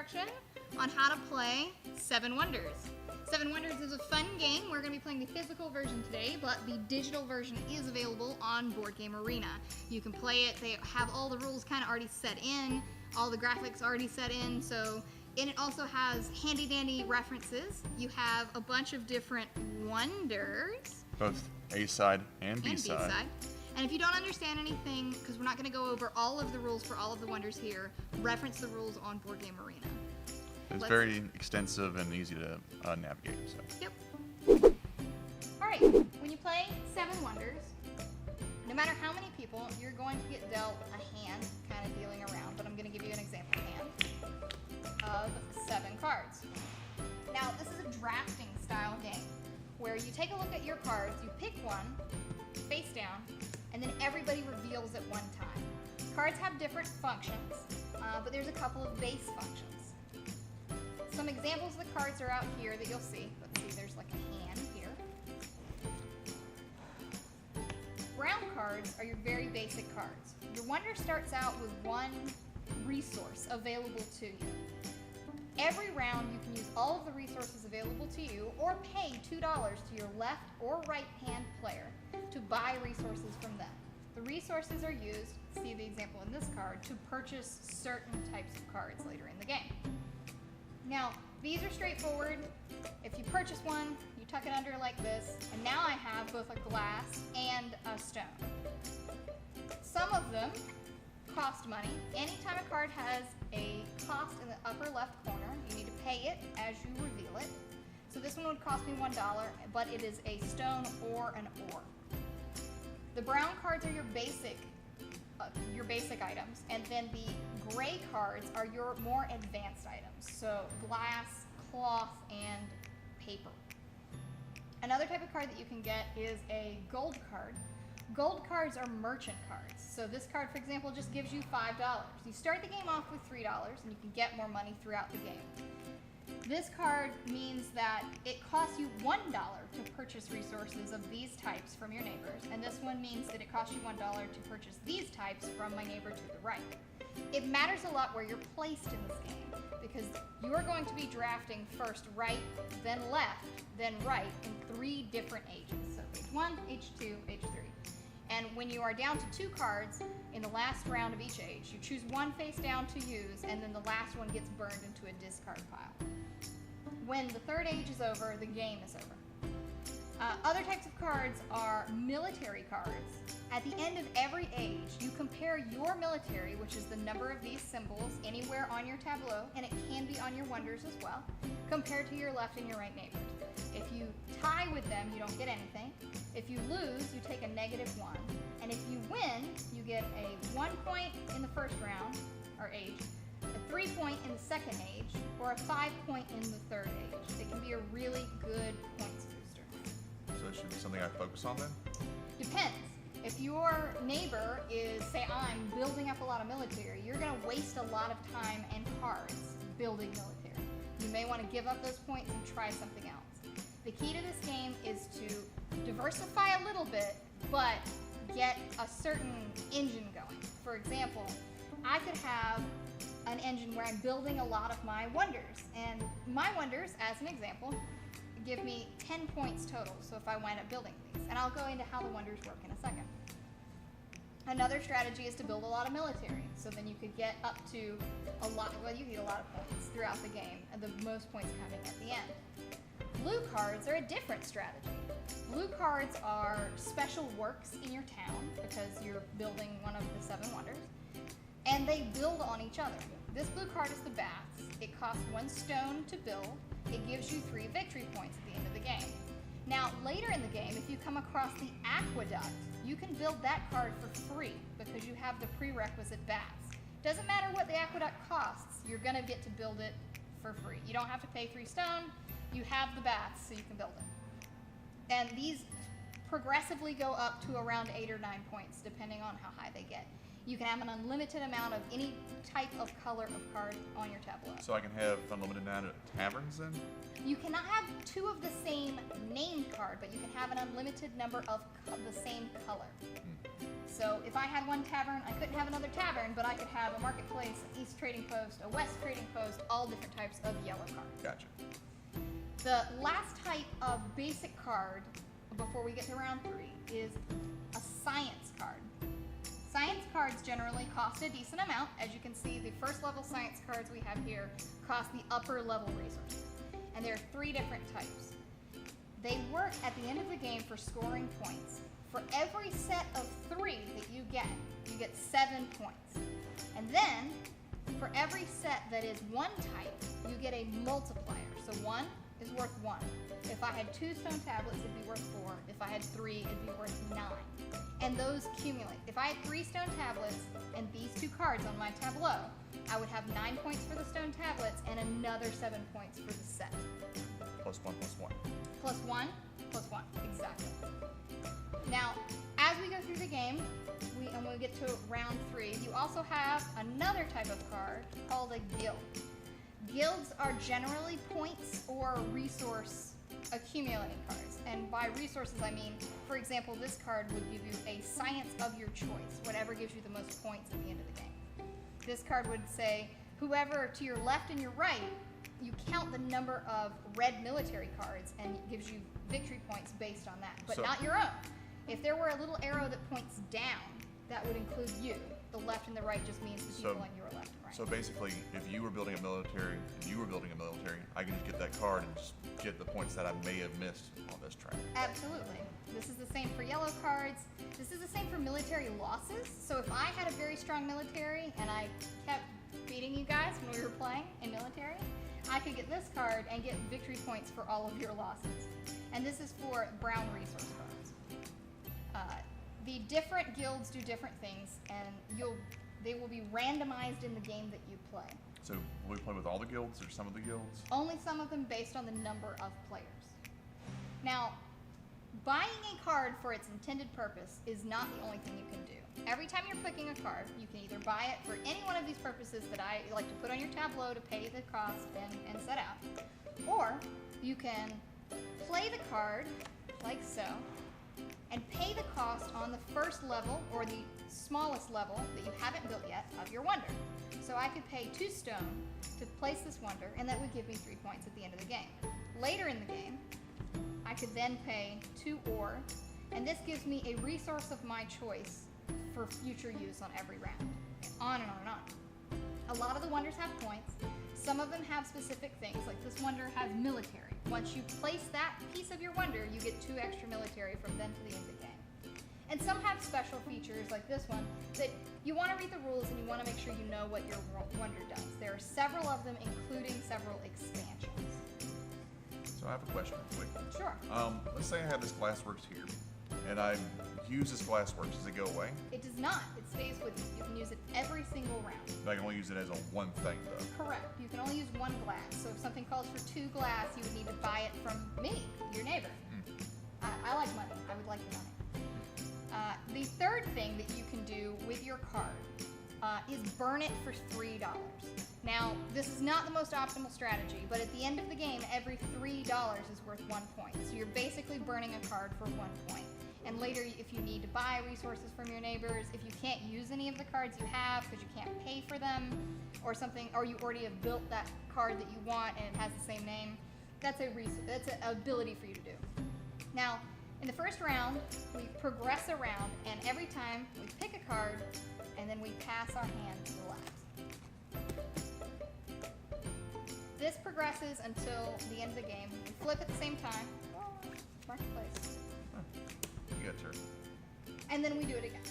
instruction on how to play Seven Wonders. Seven Wonders is a fun game. We're going to be playing the physical version today, but the digital version is available on Board Game Arena. You can play it. They have all the rules kind of already set in, all the graphics already set in, and it also has handy dandy references. You have a bunch of different wonders. Both A side and B side. And if you don't understand anything, because we're not going to go over all of the rules for all of the wonders here, reference the rules on Board Game Arena. It's very extensive and easy to navigate. So. Yep. All right, when you play Seven Wonders, no matter how many people, you're going to get dealt a hand, kind of dealing around, but I'm going to give you an example hand of 7 cards. Now, this is a drafting style game where you take a look at your cards, you pick one, face down, and then everybody reveals at one time. Cards have different functions, but there's a couple of base functions. Some examples of the cards are out here that you'll see. Let's see, there's like a hand here. Brown cards are your very basic cards. Your wonder starts out with one resource available to you. Every round you can use all of the resources available to you or pay $2 to your left or right hand player to buy resources from them. The resources are used, see the example in this card, to purchase certain types of cards later in the game. Now, these are straightforward. If you purchase one, you tuck it under like this, and now I have both a glass and a stone. Some of them cost money. Anytime a card has a cost in the upper left corner, you need to pay it as you reveal it. So this one would cost me $1, but it is a stone or an ore. The brown cards are your basic items, and then the gray cards are your more advanced items. So glass, cloth, and paper. Another type of card that you can get is a gold card. Gold cards are merchant cards. So this card, for example, just gives you $5. You start the game off with $3, and you can get more money throughout the game. This card means that it costs you $1 to purchase resources of these types from your neighbors, and this one means that it costs you $1 to purchase these types from my neighbor to the right. It matters a lot where you're placed in this game, because you are going to be drafting first right, then left, then right in 3 different ages. So age 1, age 2, age 3. And when you are down to 2 cards in the last round of each age, you choose one face down to use, and then the last one gets burned into a discard pile. When the 3rd age is over, the game is over. Other types of cards are military cards. At the end of every age, you compare your military, which is the number of these symbols, anywhere on your tableau, and it can be on your wonders as well, compared to your left and your right neighbors. If you tie with them, you don't get anything. If you lose, you take a -1. And if you win, you get a 1 point in the first round, or age, a 3 point in the second age, or a 5 point in the 3rd age. It can be a really good points booster. So it should be something I focus on then? Depends. If your neighbor is, say I'm building up a lot of military, you're going to waste a lot of time and cards building military. You may want to give up those points and try something else. The key to this game is to diversify a little bit, but get a certain engine going. For example, I could have an engine where I'm building a lot of my wonders, and my wonders, as an example, give me 10 points total, so if I wind up building these, and I'll go into how the wonders work in a second. Another strategy is to build a lot of military, so then you could get up to a lot, well, you get a lot of points throughout the game, and the most points coming at the end. Blue cards are a different strategy. Blue cards are special works in your town, because you're building one of the 7 wonders, and they build on each other. This blue card is the baths. It costs 1 stone to build. It gives you 3 victory points at the end of the game. Now, later in the game, if you come across the aqueduct, you can build that card for free because you have the prerequisite baths. Doesn't matter what the aqueduct costs, you're going to get to build it for free. You don't have to pay 3 stone. You have the baths, so you can build it. And these progressively go up to around 8 or 9 points, depending on how high they get. You can have an unlimited amount of any type of color of card on your tableau. So I can have unlimited amount of taverns then? You cannot have 2 of the same named card, but you can have an unlimited number of the same color. So if I had one tavern, I couldn't have another tavern, but I could have a marketplace, an east trading post, a west trading post, all different types of yellow cards. Gotcha. The last type of basic card before we get to round 3 is a science card. Science cards generally cost a decent amount. As you can see, the first level science cards we have here cost the upper level resources. And there are 3 different types. They work at the end of the game for scoring points. For every set of 3 that you get 7 points. And then, for every set that is 1 type, you get a multiplier. So 1 is worth 1. If I had 2 stone tablets, it'd be worth 4. If I had 3, it'd be worth 9. And those accumulate. If I had 3 stone tablets and these 2 cards on my tableau, I would have 9 points for the stone tablets and another 7 points for the set. +1, +1. +1, +1, exactly. Now, as we go through the game, and we get to round 3, you also have another type of card called a guild. Guilds are generally points or resource accumulating cards. And by resources, I mean, for example, this card would give you a science of your choice, whatever gives you the most points at the end of the game. This card would say, whoever to your left and your right, you count the number of red military cards and it gives you victory points based on that, but not your own. If there were a little arrow that points down, that would include you. The left and the right just means the people on your left and right. So basically, if you were building a military and you were building a military, I can just get that card and just get the points that I may have missed on this track. Absolutely. This is the same for yellow cards. This is the same for military losses. So if I had a very strong military and I kept beating you guys when we were playing in military, I could get this card and get victory points for all of your losses. And this is for brown resource cards. The different guilds do different things, and they will be randomized in the game that you play. So will we play with all the guilds or some of the guilds? Only some of them based on the number of players. Now, buying a card for its intended purpose is not the only thing you can do. Every time you're picking a card, you can either buy it for any one of these purposes that I like to put on your tableau to pay the cost and set out. Or you can play the card like so, and pay the cost on the first level or the smallest level that you haven't built yet of your wonder. So I could pay 2 stone to place this wonder, and that would give me 3 points at the end of the game. Later in the game, I could then pay 2 ore, and this gives me a resource of my choice for future use on every round. On and on and on. A lot of the wonders have points. Some of them have specific things, like this wonder has military. Once you place that piece of your wonder, you get 2 extra military from then to the end of the game. And some have special features, like this one, that you want to read the rules and you want to make sure you know what your wonder does. There are several of them, including several expansions. So I have a question quick. Sure. Let's say I have this Glassworks here, and I use this Glassworks. Does it go away? It does not. It stays with you. You can use it every single round. But I can only use it as a one thing, though. Correct. You can only use 1 glass. So if something calls for 2 glass, you would need to buy it from me, your neighbor. I like money. I would like the money. The third thing that you can do with your card is burn it for $3. Now, this is not the most optimal strategy, but at the end of the game, every $3 is worth 1 point. So you're basically burning a card for 1 point. And later, if you need to buy resources from your neighbors, if you can't use any of the cards you have because you can't pay for them, or something, or you already have built that card that you want and it has the same name, that's an ability for you to do. Now, in the first round, we progress around, and every time we pick a card, and then we pass our hand to the left. This progresses until the end of the game. We flip at the same time. Marketplace. You got turn. And then we do it again.